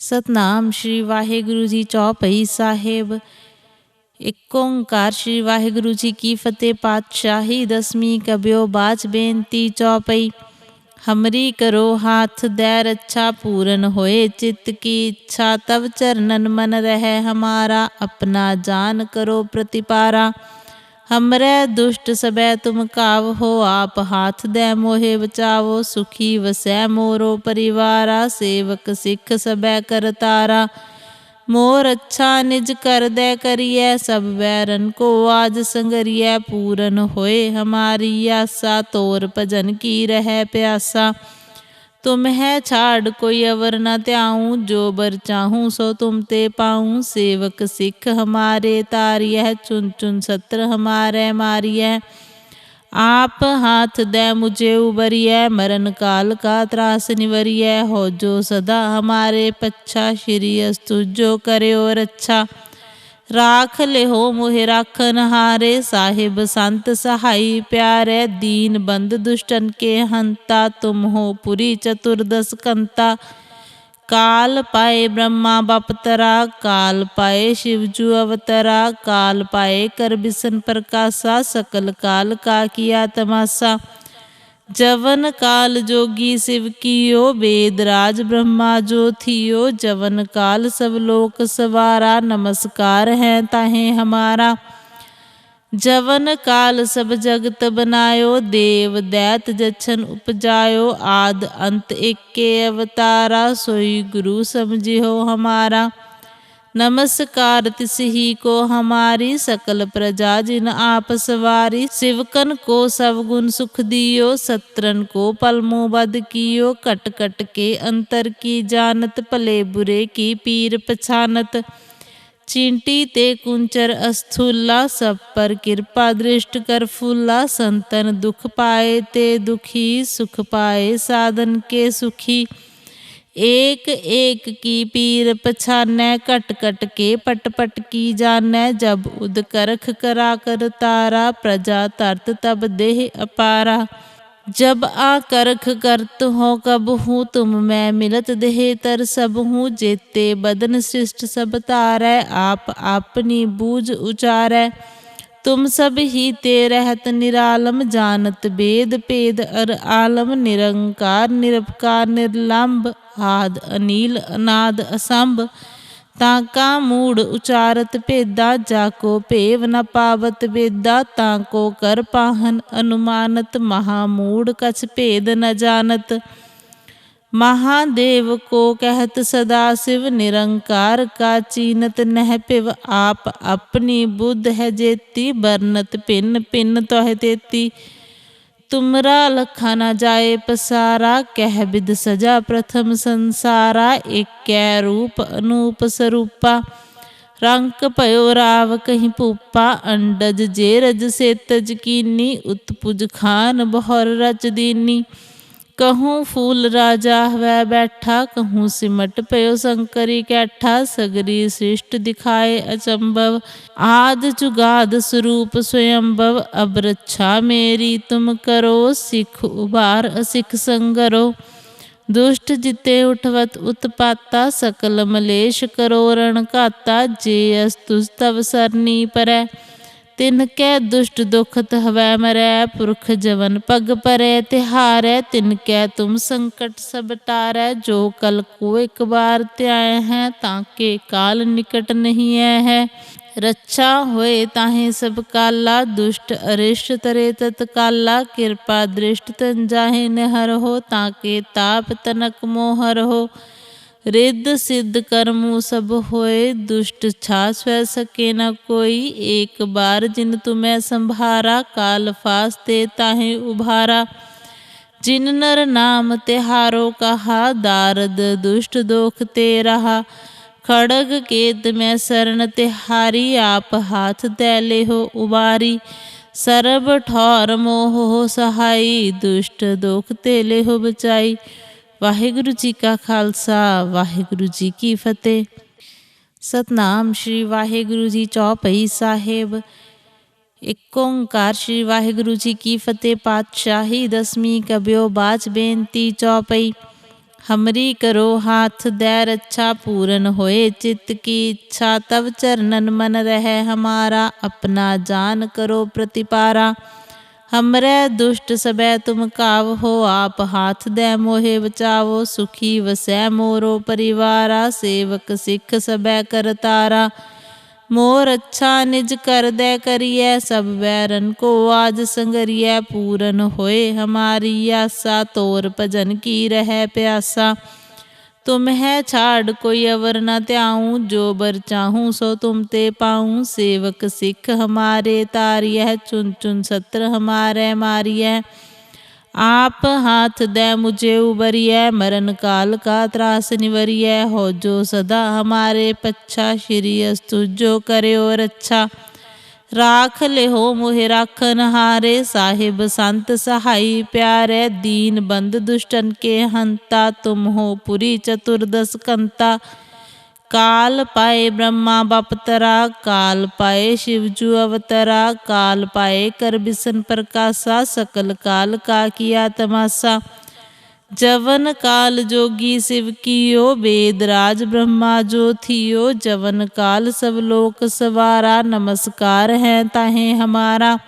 ਸਤਨਾਮ ਸ਼੍ਰੀ ਵਾਹਿਗੁਰੂ ਜੀ ਚੌਪਈ ਸਾਹਿਬ। ਇੱਕ ਓਂਕਾਰ ਸ਼੍ਰੀ ਵਾਹਿਗੁਰੂ ਜੀ ਕੀ ਫਤਿਹ। ਪਾਤਸ਼ਾਹੀ ਦਸਵੀਂ ਕਬਿਓ ਬਾਚ ਬੇਨਤੀ ਚੌਪਈ। हमरी करो हाथ दे रक्षा पूरन होए चित्त की इच्छा तब चरणन मन रहे हमारा अपना जान करो प्रतिपारा। हमरे दुष्ट सबे तुम काव हो आप हाथ दे मोहे बचावो सुखी वसै मोरो परिवारा सेवक सिख सबे करतारा। मोर अच्छा निज कर दे करिए सब बैरन को आज संगरिए पूरन होए हमारी आशा तोर भजन की रह प्यासा। तुम है छाड़ कोई अवर न त्याऊँ जो बर चाहूँ सो तुम ते पाऊँ सेवक सिख हमारे तारिय चुन चुन सत्र हमारे मारिय। आप हाथ दे मुझे उबरिय मरण काल का त्रास निवरिय हो जो सदा हमारे पच्छा श्री अस्तु जो करे और अच्छा। राख ले हो मोहे राखन हारे साहिब संत सहाई प्यारे दीन बंद दुष्टन के हंता तुम हो पुरी चतुर्दश कंता। काल पाए ब्रह्मा बपतरा काल पाए शिवजू अवतरा काल पाए कर बिसन प्रकाशा सकल काल का किया तमाशा। जवन काल जोगी शिव कियो वेद राज ब्रह्मा जो थियो जवन काल सब लोक सवारा नमस्कार है ताहे हमारा। जवन काल सब जगत बनायो देव दैत जछन उपजायो आद अंत एके अवतारा सोई गुरु समझियो हमारा। नमस्कार तिस ही को हमारी सकल प्रजा जिन आप सवारी। शिवकन को सब गुण सुख दियो सत्रन को पलमो बद कियो कट कट के अंतर की जानत भले बुरे की पीर पछानत। चींटी ते कुंचर अस्थूला सब पर कृपा दृष्ट कर फूला। संतन दुख पाए ते दुखी सुख पाए साधन के सुखी। एक एक की पीर पछानै कट कट के पट पट की जानै। जब उद करख करा कर तारा प्रजा तरत तब देह अपारा। जब आ करख करत हो कब हूँ तुम मैं मिलत देह तर सब हूँ। जेते बदन सृष्ट सब तारै आप अपनी बूझ उचारै। तुम सब ही ते रहत निरालम जानत वेद पेद अर आलम। निरंकार निरपकार निर्लंब आद अनील अनाद असंभ। ताका मूड उचारत भेदा जाको भेव न पावत वेदा। ताको कर पाहन अनुमानत महामूड कछ भेद न जानत। महादेव को कहत सदा शिव निरंकार का चीनत नह पिव। आप अपनी बुद्ध है जेती बरनत पिन पिन तोह तेती। तुमरा लखा न जाए पसारा कह बिद सजा प्रथम संसारा। एक रूप अनूप स्वरूपा रंक पयो राव कहीं पूपा। अंडज जे रज से तज कीनी उत्पुज खान बहर रच दीनी। कहूँ फूल राजा वह बैठा कहूँ सिमट पयो शंकरी कैठा। सगरी सृष्ट दिखाए अचंभव आद जुगाद स्वरूप स्वयंभव। अब रक्षा मेरी तुम करो सिख उबार असिख संगरो। दुष्ट जिते उठवत उत्पाता सकल मलेश करो रण घाता। जे अस्तुज तव सरनी परै तिनकै दुष्ट दुखत हवै मरै। पुरख जवन पग परै तिहारै तिनकै तुम संकट सब टारै। जो कल को एक बार त्याय है ताके काल निकट नहीं है। रक्षा होए ताहे सब काला दुष्ट अरिष्ट तरे तत्काला। कृपा दृष्ट तन जाहे निहर हो ताके ताप तनक मोहर हो। रिद्ध सिद्ध कर्मु सब होए दुष्ट छा स्व सके न कोई। एक बार जिन तुम्हें संभारा काल फास्ते ताहे उभारा। जिन नर नाम तिहारो कहा दारद दुष्ट दोख ते रहा। खड़ग केत में शरण तिहारी आप हाथ दे ले हो उबारी। सरब ठौर मोह हो सहाई दुष्ट दोख ते ले हो बचाई। वाहिगुरु जी का खालसा वाहिगुरु जी की फतेह। सतनाम श्री वाहिगुरु जी चौपई साहेब। एक ओंकार श्री वाहिगुरु जी की फतेह। पातशाही दसवीं कबियो बाच बेनती चौपई। हमरी करो हाथ दे रक्षा, पूरन होए चित्त की इच्छा। तब चरणन मन रहे हमारा, अपना जान करो प्रतिपारा। हमरे दुष्ट सबे तुम काव हो, आप हाथ दे मोहे बचावो। सुखी वसै मोरो परिवारा, सेवक सिख सबे करतारा। मोर अच्छा निज कर दे करिए, सब बैरन को आज संगरिए। पूरन होए हमारी आशा, तोर भजन की रहे प्यासा। तुम है छाड़ कोई अवर न त्याऊं, जो बर चाहूं सो तुम ते पाऊं। सेवक सिख हमारे तारिय, चुन चुन सत्र हमारे मारिय। आप हाथ दे मुझे उबरिय, मरण काल का त्रास निवरिय। हो जो सदा हमारे पच्छा, श्री अस्तु जो करे और अच्छा। राख ले हो मोहे राखन हारे, साहिब संत सहाई प्यारे। दीन बंद दुष्टन के हंता, तुम हो पुरी चतुर्दश कंता। काल पाए ब्रह्मा बपतरा, काल पाए शिवजू अवतरा। काल पाए कर बिसन प्रकाशा, सकल काल का किया तमाशा। जवन काल जोगी शिव कियो, वेद राज ब्रह्मा जो थियो। जवन काल सब लोक सवारा, नमस्कार है ताहे हमारा।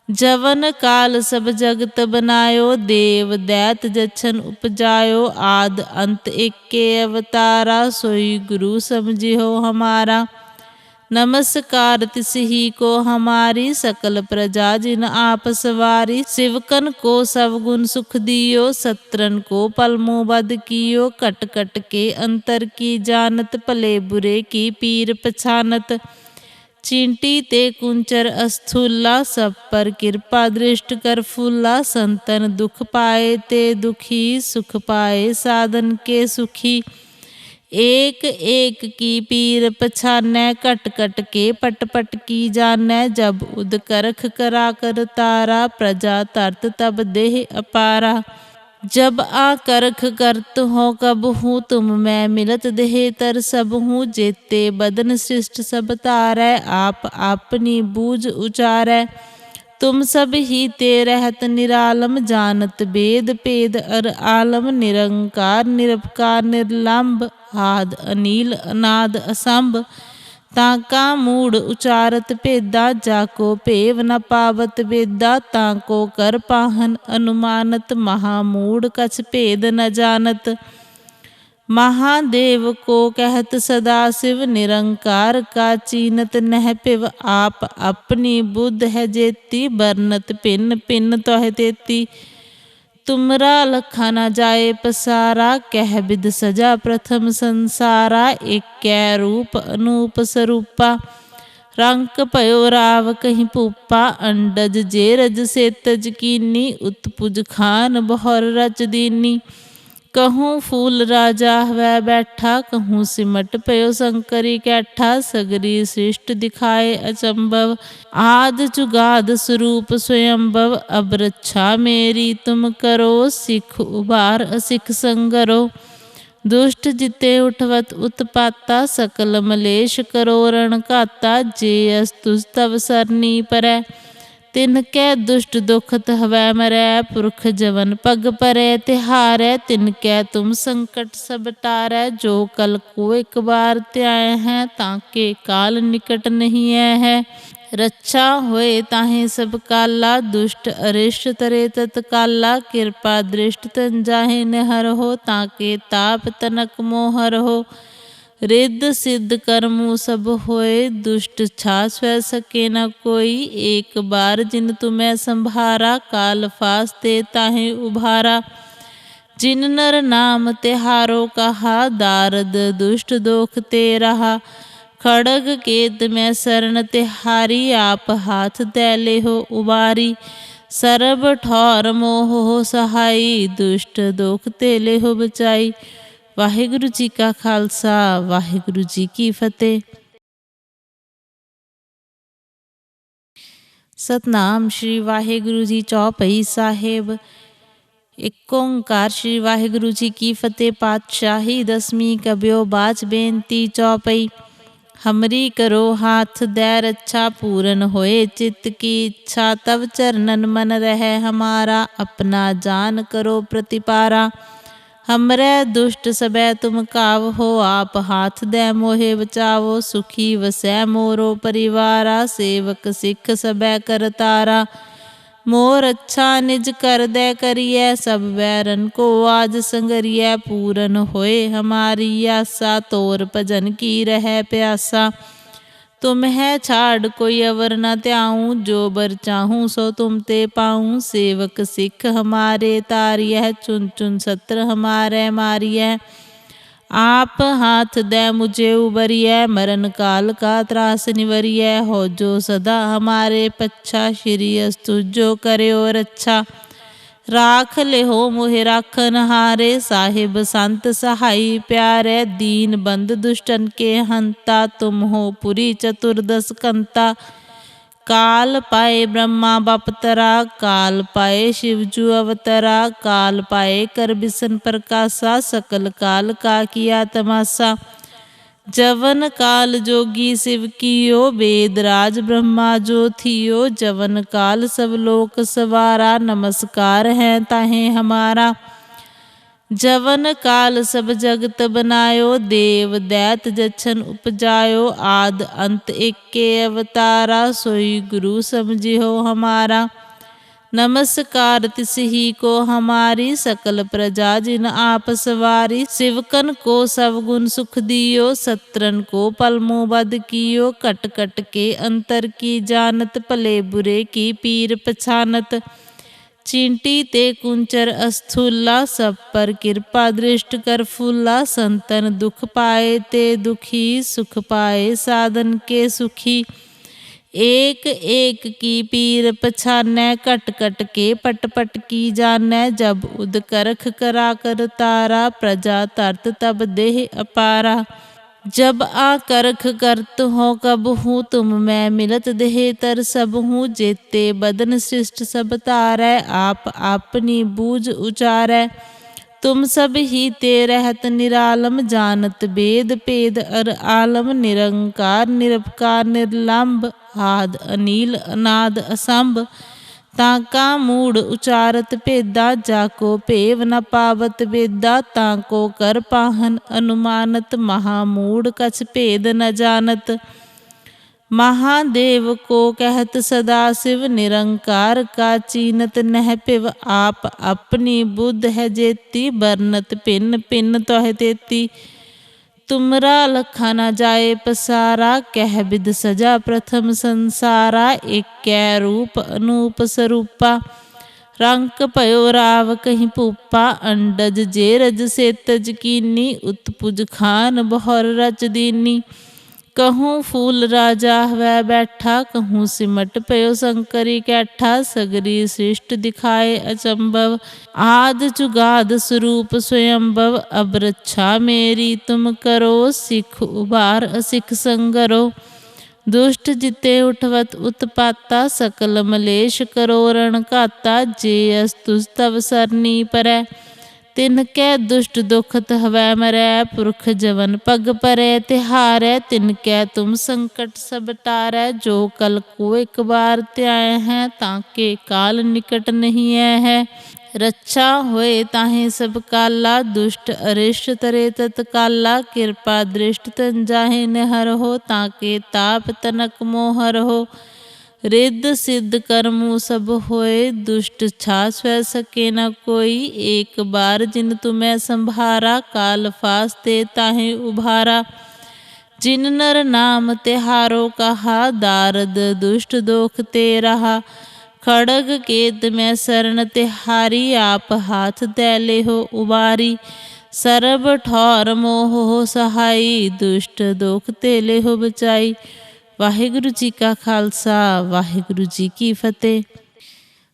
जवन काल सब जगत बनायो, देव दैत जछन उपजायो। आद अंत एके अवतारा, सोई गुरु समझियो हमारा। नमस्कार तिस ही को हमारी, सकल प्रजा जिन आप सवारी। शिवकन को सब गुण सुख दियो, सत्रन को पलमो बद कियो। कट कट के अंतर की जानत, भले बुरे की पीर पछानत। चींटी ते कुंचर अस्थूला, सब पर कृपा दृष्ट कर फूला। संतन दुख पाए ते दुखी, सुख पाए साधन के सुखी। एक एक की पीर पछानै, कट कट के पट पट की जानै। जब उद करख करा कर तारा, प्रजा तरत तब देह अपारा। जब आ करख करत हो कब हूँ, तुम मैं मिलत देह तर सब हूँ। जेते बदन सृष्ट सब तारै, आप अपनी बूझ उचारै। तुम सब ही ते रहत निरालम, जानत वेद पेद अर आलम। निरंकार निरपकार निर्लंब, आद अनील अनाद असंभ। ताका मूड उचारत भेदा, जाको पेव न पावत वेदा। ताको कर पाहन अनुमानत, महामूड कछ भेद न जानत। महादेव को कहत सदा शिव, निरंकार का चीनत नह पिव। आप अपनी बुद्ध है जेती, बरनत पिन पिन तोह तेती। तुमरा लखा न जाए पसारा, कह बिद सजा प्रथम संसारा। एक रूप अनूप स्वरूपा, रंक पयो राव कहीं पूपा। अंडज जेरज से तज कीनी, उत्पुज खान बहर रच दीनी। कहूँ फूल राजा वह बैठा, कहूँ सिमट पयो शंकरी कैठा। सगरी सृष्ट दिखाए अचंभव, आद जुगाद स्वरूप स्वयंभव। अब रक्षा मेरी तुम करो, सिख उबार असिख संगरो। दुष्ट जिते उठवत उत्पाता, सकल मलेश करो रण घाता। जे अस्तुज तव सरनी परै, तिनकै दुष्ट दुखत हवै मरै। पुरख जवन पग परै तिहारै, तिनकै तुम संकट सब टारै। जो कल को एक बार त्याय है, ताके काल निकट नहीं है। रक्षा होए ताहे सब काला, दुष्ट अरिष्ट तरे तत्काला। कृपा दृष्ट तन जाहे निहर हो, ताके ताप तनक मोहर हो। रिद्ध सिद्ध कर्मु सब होए, दुष्ट छा स्व सके न कोई। एक बार जिन तुम्हें संभारा, काल फास्ते ताहे उभारा। जिन नर नाम तिहारो कहा, दारद दुष्ट दोख ते रहा। खड़ग केत में शरण तिहारी, आप हाथ दे ले हो उबारी। सरब ठौर मोह हो सहाई, दुष्ट दोख ते ले हो बचाई। वाहिगुरु जी का खालसा, वाहिगुरु जी की फतेह। सतनाम श्री वाहिगुरु जी चौपई साहेब। एक ओंकार श्री वाहिगुरु जी की फतेह। पातशाही दसवीं कब्यो बाच बेनती चौपई। हमरी करो हाथ दे रक्षा, पूरन होए चित्त की इच्छा। तब चरणन मन रहे हमारा, अपना जान करो प्रतिपारा। हमरै दुष्ट सबै तुम कावहो, आप हाथ दे मोहे बचावो। सुखी वसै मोरो परिवारा, सेवक सिख सबै करतारा। मोर अच्छा निज कर दे करिए, सब बैरन को आज संगरिए। पूरन होए हमारी आसा, तोर भजन की रह प्यासा। तुम है छाड़ कोई अवर न त्याऊँ, जो बर चाहूँ सो तुम ते पाऊँ। सेवक सिख हमारे तारियह, चुन चुन सत्र हमारे मारियह। आप हाथ दे मुझे उबरिय, मरण काल का त्रास निवरिय। हो जो सदा हमारे पच्छा, श्री अस्तु जो करे और अच्छा। राख ले हो मोहे राखन हारे, साहिब संत सहाई प्यारे। दीन बंद दुष्टन के हंता, तुम हो पुरी चतुर्दश कंता। काल पाए ब्रह्मा बपतरा, काल पाए शिवजू अवतरा। काल पाए कर बिसन प्रकाशा, सकल काल का किया तमाशा। जवन काल जोगी शिव कियो, वेद राज ब्रह्मा जो थियो। जवन काल सब लोक सवारा, नमस्कार है ताहे हमारा। जवन काल सब जगत बनायो, देव दैत जछन उपजायो। आद अंत एके अवतारा, सोई गुरु समझियो हमारा। नमस्कार तिसही को हमारी, सकल प्रजा जिन आप सवारी। सिवकन को सब गुण सुख दियो, सत्रन को पलमो बद कियो। कट कट के अंतर की जानत, भले बुरे की पीर पछानत। चींटी ते कुंचर अस्थूला, सब पर कृपा दृष्ट कर फूला। संतन दुख पाए ते दुखी, सुख पाए साधन के सुखी। एक एक की पीर पछानै, कट कट के पट पट की जानै। जब उद करख करा कर तारा, प्रजा तरत तब देह अपारा। जब आ करख करत हो कब हूँ, तुम मैं मिलत देह तर सब हूँ। जेते बदन सृष्ट सब तारै, आप अपनी बूझ उचारै। तुम सब ही ते रहत निरालम, जानत वेद पेद अर आलम। निरंकार निरपकार निर्लंब, आद अनील अनाद असंभ। ताका मूड उचारत भेदा, जाको पेव न पावत वेदा। ताको कर पाहन अनुमानत, महामूड कछ भेद न जानत। महादेव को कहत सदा शिव, निरंकार का चीनत नह पिव। आप अपनी बुद्ध है जेती, बरनत भिन्न भिन्न तोह तेती। तुमरा लखा न जाए पसारा, कह विध सजा प्रथम संसारा। एक रूप अनूप स्वरूपा, रंक पयो राव कहीं पूपा। अंडज जे रज से तज कीनी, उत्पुज खान बहर रच दीनी। कहूँ फूल राजा वह बैठा, कहूँ सिमट पयो शंकरी कैठा। सगरी सृष्ट दिखाए अचंभव, आद जुगाद स्वरूप स्वयंभव। अब रक्षा मेरी तुम करो, सिख उबार असिख संगरो। दुष्ट जिते उठवत उत्पाता, सकल मलेश करो रण घाता। जे अस्तुज तव सरनी परै, तिनकै दुष्ट दुखत हवै मरै। पुरख जवन पग परै तिहारै, तिनकै तुम संकट सब टारै। जो कल को एक बार त्याय है, ताके काल निकट नहीं है। रक्षा होए ताहे सब काला, दुष्ट अरिष्ट तरे तत्काला। कृपा दृष्ट तन जाहे निहर हो, ताके ताप तनक मोहर हो। रिद्ध सिद्ध कर्मु सब होए, दुष्ट छाछ वह सके न कोई। एक बार जिन तुम्हें संभारा, काल फास्ते ताहे उभारा। जिन नर नाम तिहारो कहा, दारद दुष्ट दोख ते रहा। खड़ग केत में शरण तिहारी, आप हाथ दे ले हो उबारी। सरब ठौर मोह हो सहाई, दुष्ट दोख ते ले हो बचाई। वाहिगुरु जी का खालसा, वाहिगुरु जी की फतेह।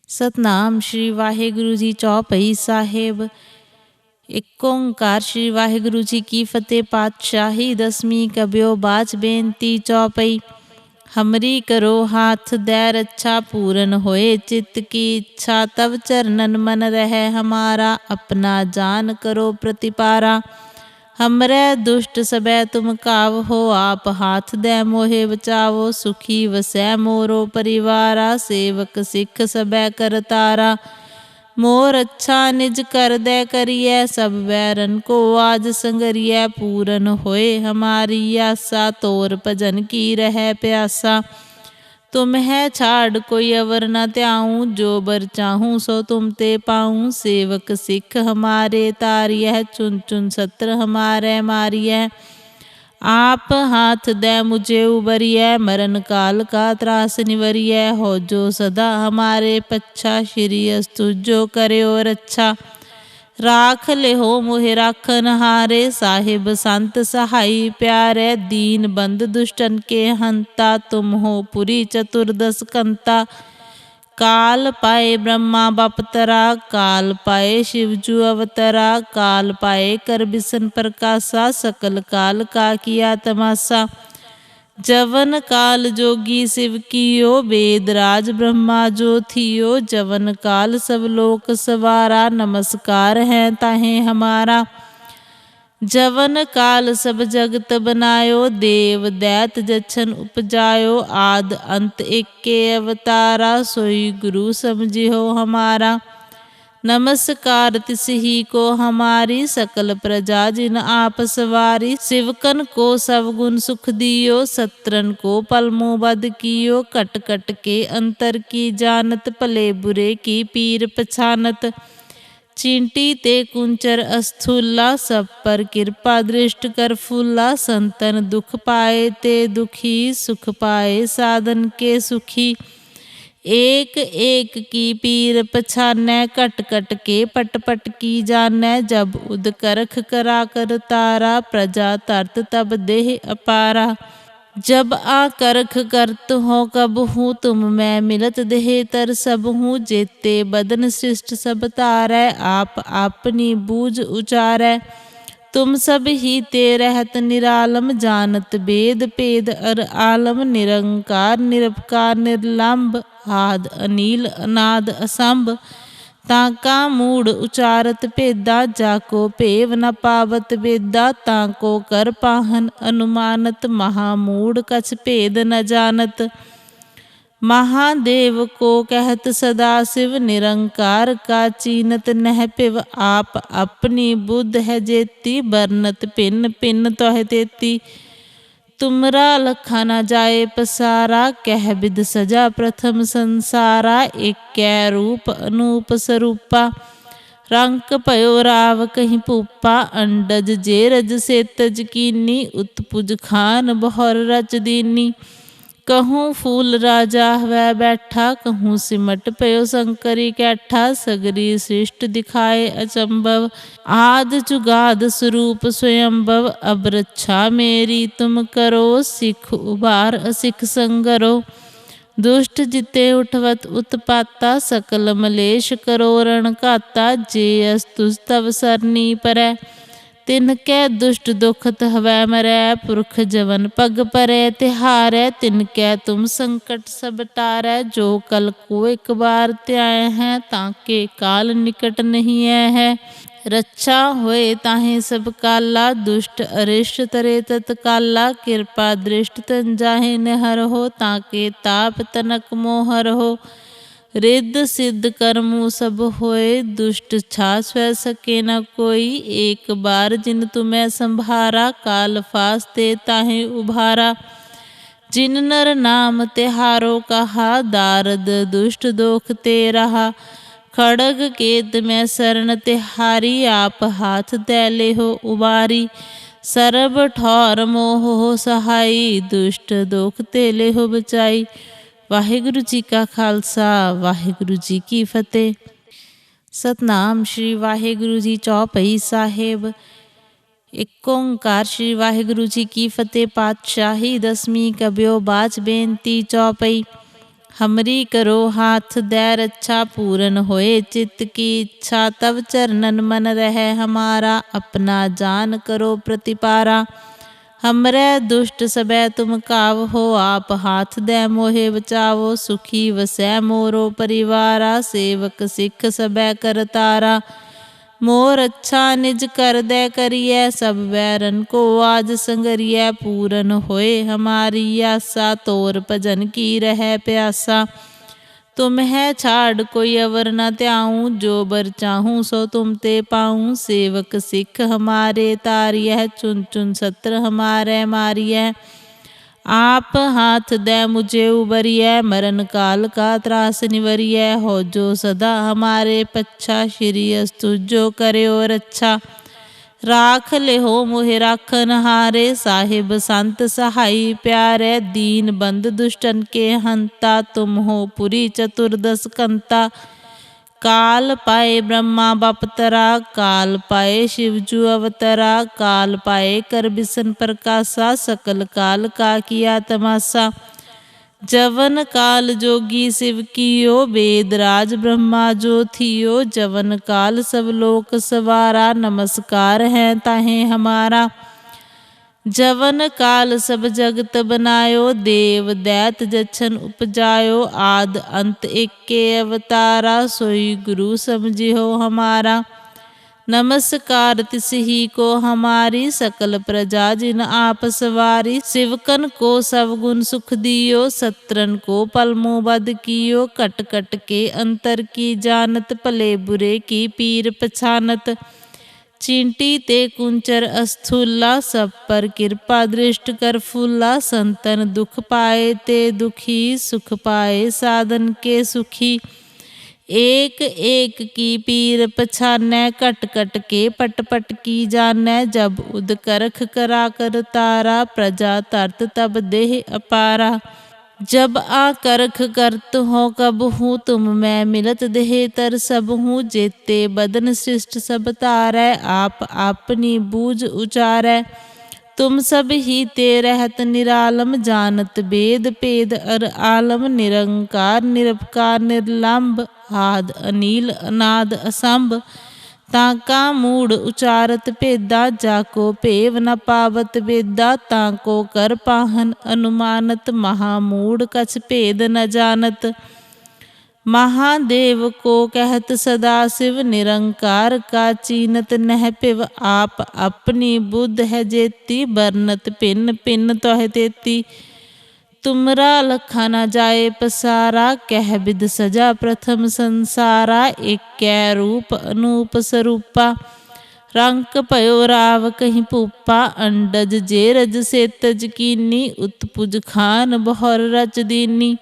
सतनाम श्री वाहिगुरु जी चौपई साहेब। एक ओंकार श्री वाहिगुरु जी की फतेह। पातशाही दसवीं कबियो बाच बेनती चौपई। हमरी करो हाथ दे रक्षा, पूरन होए चित्त की इच्छा। तब चरणन मन रहे हमारा, अपना जान करो प्रतिपारा। हमरे दुष्ट सबै तुम कावहो, आप हाथ दे मोहे बचावो। सुखी वसै मोरो परिवारा, सेवक सिख सबै करतारा। मोर अच्छा निज कर दे करिए, सब बैरन को आज संगरिए। पूरन होए हमारी आशा, तोर भजन की रह प्यासा। तुम है छाड़ कोई अवर न त्याऊँ, जो बर चाहूँ सो तुम ते पाऊँ। सेवक सिख हमारे तारिय, चुन चुन सत्र हमारे मारिय। आप हाथ दे मुझे उबरिय, मरण काल का त्रास निवरिय। हो जो सदा हमारे पच्छा, श्री अस्तु जो करे और अच्छा। राख ले हो मोहे राखन हारे, साहिब संत सहाई प्यारे। दीन बंद दुष्टन के हंता, तुम हो पुरी चतुर्दश कंता। काल पाए ब्रह्मा बपतरा, काल पाए शिवजू अवतरा। काल पाए कर बिसन प्रकाशा, सकल काल का किया तमाशा। जवन काल जोगी शिव कियो, वेद राज ब्रह्मा जो थियो। जवन काल सब लोक सवारा, नमस्कार है ताहे हमारा। जवन काल सब जगत बनायो, देव दैत जछन उपजायो। आद अंत एके अवतारा, सोई गुरु समझियो हमारा। नमस्कार तिसही को हमारी, सकल प्रजा जिन आप सवारी। शिवकन को सब गुण सुख दियो, सत्रन को पलमो बद कियो। कट कट के अंतर की जानत, भले बुरे की पीर पछानत। चींटी ते कुंचर अस्थूला, सब पर कृपा दृष्ट कर फूला। संतन दुख पाए ते दुखी, सुख पाए साधन के सुखी। एक एक की पीर पछानै, कट कट के पट पट की जानै। जब उद करख करा कर तारा, प्रजा तरत तब देह अपारा। जब आ करख करत हो कब हूँ, तुम मैं मिलत देह तर सब हूँ। जेते बदन सृष्ट सब तारै, आप अपनी बूझ उचारै। तुम सब ही ते रहत निरालम, जानत वेद पेद अर आलम। निरंकार निरपकार निर्लंब, आद अनील अनाद असंभ। ताका मूड उचारत भेदा, जाको पेव न पावत वेदा। ताको कर पाहन अनुमानत, महामूड कछ भेद न जानत। महादेव को कहत सदा शिव, निरंकार का चीनत नह पिव। आप अपनी बुद्ध है जेती, बरनत पिन पिन तोह तेती। तुमरा लखा न जाए पसारा, कह बिद सजा प्रथम संसारा। एक रूप अनूप स्वरूपा, रंक पयो राव कहीं पूपा। अंडज जे रज से तज कीनी, उत्पुज खान बहर रच दीनी। कहूँ फूल राजा वह बैठा, कहूँ सिमट पयो शंकरी कैठा। सगरी सृष्ट दिखाए अचंभव, आद जुगाद स्वरूप स्वयंभव। अब रक्षा मेरी तुम करो, सिख उबार असिख संगरो। दुष्ट जिते उठवत उत्पाता, सकल मलेश करो रण घाता। जे अस्तु तव सरनी परै, तिनकै दुष्ट दुखत हवै मरै। पुरख जवन पग परै तिहारै, तिनकै तुम संकट सब टारै। जो कल को एक बार त्याय है, ताके काल निकट नहीं है। रक्षा होए ताहे सब काला, दुष्ट अरिष्ट तरे तत्काला। कृपा दृष्ट तन जाहे निहर हो, ताके ताप तनक मोहर हो। रिद्ध सिद्ध कर्मु सब होए, दुष्ट छा स्व सके न कोई। एक बार जिन तुम्हें संभारा, काल फास्ते ताहे उभारा। जिन नर नाम तिहारो कहा, दारद दुष्ट दोख ते रहा। खड़ग केत में शरण तिहारी, आप हाथ दे ले हो उबारी। सरब ठौर मोह हो सहाई, दुष्ट दोख ते ले हो बचाई। वाहिगुरु जी का खालसा, वाहिगुरु जी की फतेह। सतनाम श्री वाहिगुरु जी चौपई साहेब। एक ओंकार श्री वाहिगुरु जी की फतेह। पातशाही दसवीं कब्यो बाच बेनती चौपई। हमरी करो हाथ दे रक्षा, पूरन होए चित्त की इच्छा। तब चरणन मन रहे हमारा, अपना जान करो प्रतिपारा। हमरे दुष्ट सबे तुम काव हो, आप हाथ दे मोहे बचावो। सुखी वसै मोरो परिवारा, सेवक सिख सबे करतारा। मोर अच्छा निज कर दे करिए, सब बैरन को आज संगरिए। पूरन होए हमारी आशा, तोर भजन की रह प्यासा। तुम है छाड़ कोई अवर न त्याऊँ, जो बर चाहूँ सो तुम ते पाऊँ। सेवक सिख हमारे तारियह, चुन चुन सत्र हमारे मारियह। आप हाथ दे मुझे उबरिय, मरण काल का त्रास निवरिय। हो जो सदा हमारे पच्छा, श्री अस्तु जो करे और अच्छा। राख ले हो मोहे राखन हारे, साहिब संत सहाई प्यारे। दीन बंद दुष्टन के हंता, तुम हो पुरी चतुर्दश कंता। काल पाए ब्रह्मा बपतरा, काल पाए शिवजू अवतरा। काल पाए कर बिसन प्रकाशा, सकल काल का किया तमाशा। जवन काल जोगी शिव कियो, वेद राज ब्रह्मा जो थियो। जवन काल सब लोक सवारा, नमस्कार है ताहे हमारा। जवन काल सब जगत बनायो, देव दैत जछन उपजायो। आद अंत एके अवतारा, सोई गुरु समझियो हमारा। नमस्कार तिस ही को हमारी, सकल प्रजा जिन आप सवारी। शिवकन को सब गुण सुख दियो, सत्रन को पलमो बद कियो। कट कट के अंतर की जानत, भले बुरे की पीर पछानत। चींटी ते कुंचर अस्थूला, सब पर कृपा दृष्ट कर फूला। संतन दुख पाए ते दुखी, सुख पाए साधन के सुखी। एक एक की पीर पछानै, कट कट के पट पट की जानै। जब उद करख करा कर तारा, प्रजा तरत तब देह अपारा। जब आ करख करत हो कब हूँ, तुम मैं मिलत देह तर सब हूँ। जेते बदन सृष्ट सब तारै, आप अपनी बूझ उचारै। तुम सब ही ते रहत निरालम, जानत वेद पेद अर आलम। निरंकार निरपकार निर्लंब, आद अनील अनाद असंभ। ताका मूड उचारत भेदा, जाको पेव न पावत वेदा। ताको कर पाहन अनुमानत, महामूड कछ भेद न जानत। महादेव को कहत सदा शिव, निरंकार का चीनत नह पिव। आप अपनी बुद्ध है जेती, बरनत पिन पिन तोह तेती। तुमरा लखा न जाए पसारा, कह बिद सजा प्रथम संसारा। एक रूप अनूप स्वरूपा, रंक पयो राव कहीं पूपा। अंडज जेरज से तज कीनी, उत्पुज खान बहर रच दीनी।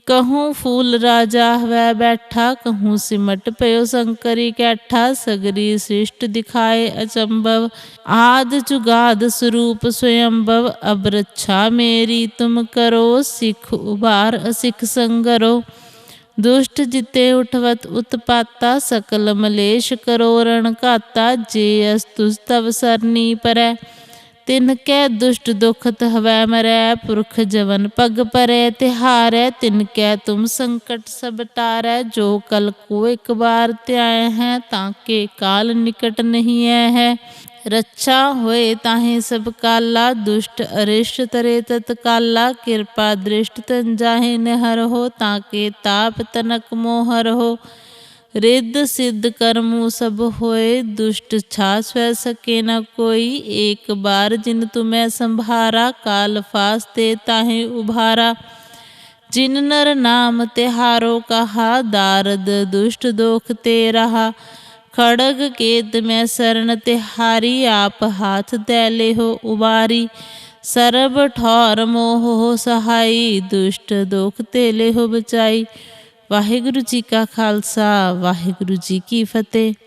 कहूँ फूल राजा वह बैठा, कहूँ सिमट पयो शंकरी कैठा। सगरी सृष्ट दिखाए अचंभव, आद जुगाद स्वरूप स्वयंभव। अब रक्षा मेरी तुम करो, सिख उबार असिख संगरो। दुष्ट जिते उठवत उत्पाता, सकल मलेश करो रण घाता। जे अस्तुज तव सरनी परै, तिनकै दुष्ट दुखत हवै मरै। पुरख जवन पग परै तिहारै, तिनकै तुम संकट सब टारै। जो कल को एक बार त्याय है, ताके काल निकट नहीं है। रक्षा होए ताहे सब काला, दुष्ट अरिष्ट तरे तत्काला। कृपा दृष्ट तन जाहे निहर हो, ताके ताप तनक मोहर हो। रिद्ध सिद्ध कर्मु सब होए, दुष्ट छा सह सके न कोई। एक बार जिन तुम्हें संभारा, काल फास्ते ताहे उभारा। जिन नर नाम तिहारो कहा, दारद दुष्ट दोख ते रहा। खड़ग केत में शरण तिहारी, आप हाथ दे ले हो उबारी। सरब ठौर मोह हो सहाई, दुष्ट दोख ते ले हो बचाई। वाहिगुरु जी का खालसा, वाहिगुरु जी की फतेह।